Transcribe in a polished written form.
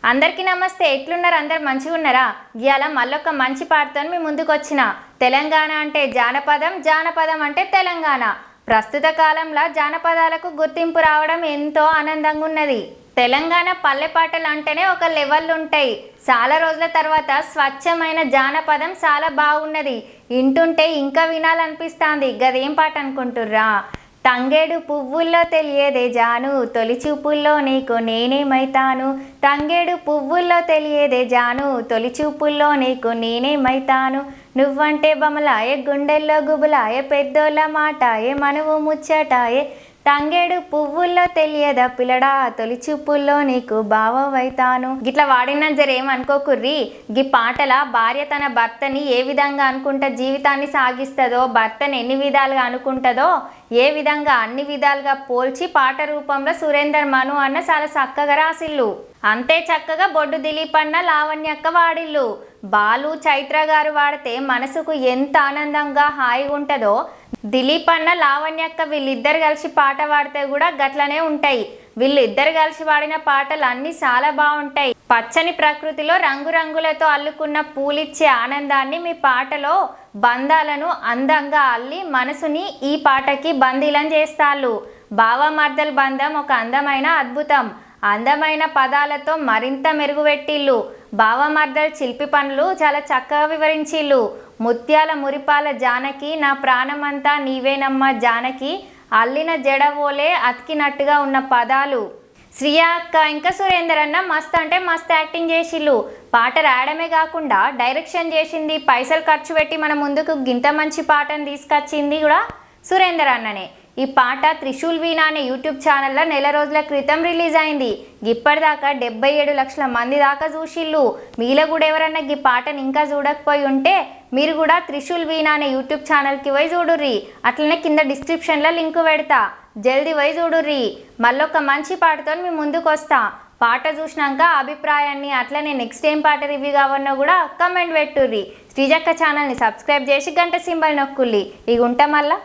అందరికీ నమస్తే. ఎట్లున్నారు? అందరు మంచిగా ఉన్నారా? ఇయాల మళ్ళొక మంచి పాటతో మీ ముందుకు వచ్చిన. తెలంగాణ అంటే జానపదం, జానపదం అంటే తెలంగాణ. ప్రస్తుత కాలంలో జానపదాలకు గుర్తింపు రావడం ఎంతో ఆనందంగా ఉన్నది. తెలంగాణ పల్లె పాటలు అంటేనే ఒక లెవెల్ ఉంటాయి. చాలా రోజుల తర్వాత స్వచ్ఛమైన జానపదం చాలా బాగున్నది. వింటుంటే ఇంకా వినాలనిపిస్తుంది. గదేం పాట అనుకుంటుర్రా? తంగేడు పువ్వుల్లో తెలియదే జాను, తొలి చూపుల్లో నీకు నేనేమైతాను. తంగేడు పువ్వుల్లో తెలియదే జాను, తొలి చూపుల్లో నీకు నేనేమైతాను. నువ్వంటే బమలాయే, గుండెల్లో గుబులాయే, పెద్దోళ్ళ మాటాయే, మనవు ముచ్చటాయే. తంగేడు పువ్వుల్లో తెలియదా పిల్లడా, తొలి చూపుల్లో నీకు బావైతాను. గిట్లా వాడిన జరేమనుకోకుర్రి. గీ పాటల భార్య తన భర్తని ఏ విధంగా అనుకుంటా జీవితాన్ని సాగిస్తుందో, భర్తని ఎన్ని విధాలుగా అనుకుంటుందో, ఏ విధంగా అన్ని విధాలుగా పోల్చి పాట రూపంలో సురేందర్ మను అన్న చాలా చక్కగా రాసిల్లు. అంతే చక్కగా బొడ్డు దిలీప్ అన్న, లావణ్యక్క వాడిల్లు. బాలు, చైత్ర గారు వాడితే మనసుకు ఎంత ఆనందంగా హాయిగా ఉంటుందో, దిలీప్ అన్న, లావణ్యక్క వీళ్ళిద్దరు కలిసి పాట పాడితే కూడా గట్లనే ఉంటాయి. వీళ్ళిద్దరు కలిసి పాడిన పాటలు అన్నీ చాలా బాగుంటాయి. పచ్చని ప్రకృతిలో రంగురంగులతో అల్లుకున్న పూలిచ్చే ఆనందాన్ని మీ పాటలో బంధాలను అందంగా అల్లి మనసుని ఈ పాటకి బందీలం చేస్తాళ్ళు. బావమర్దల బంధం ఒక అందమైన అద్భుతం. అందమైన పదాలతో మరింత మెరుగుపెట్టిల్లు. బావమర్దల శిల్పి పనులు చాలా చక్కగా వివరించిల్లు. ముత్యాల మురిపాల జానకి, నా ప్రాణమంతా నీవేనమ్మ జానకి, అల్లిన జడవోలే అతికినట్టుగా ఉన్న పదాలు. శ్రియా అక్క ఇంకా సురేందర్ అన్న మస్త్ అంటే మస్త్ యాక్టింగ్ చేసిల్లు. పాట రాయడమే కాకుండా డైరెక్షన్ చేసింది, పైసలు ఖర్చు పెట్టి మన ముందుకు గింత మంచి పాటను తీసుకొచ్చింది కూడా సురేందర్ అన్ననే. ఈ పాట త్రిశూల్ వీణా అనే యూట్యూబ్ ఛానల్లో నెల రోజుల క్రితం రిలీజ్ అయింది. ఇప్పటిదాకా 77 లక్షల మంది దాకా చూసిల్లు. మీలో కూడా ఎవరన్నా ఈ పాటను ఇంకా చూడకపోయి ఉంటే మీరు కూడా త్రిశూల్ వీణా అనే యూట్యూబ్ ఛానల్కి పోయి చూడుర్రి. అట్లనే కింద డిస్క్రిప్షన్లో లింక్ పెడతా, జల్దీ పోయి చూడుర్రి. మళ్ళొక మంచి పాటతో మీ ముందుకు వస్తా. పాట చూసినాక అభిప్రాయాన్ని, అట్లనే నెక్స్ట్ ఏం పాట రివ్యూ కావన్నా కూడా కమెంట్ పెట్టుర్రి. శ్రీజక్క ఛానల్ని సబ్స్క్రైబ్ చేసి గంట సింబల్ నొక్కుల్లి. ఇక ఉంటా మళ్ళా.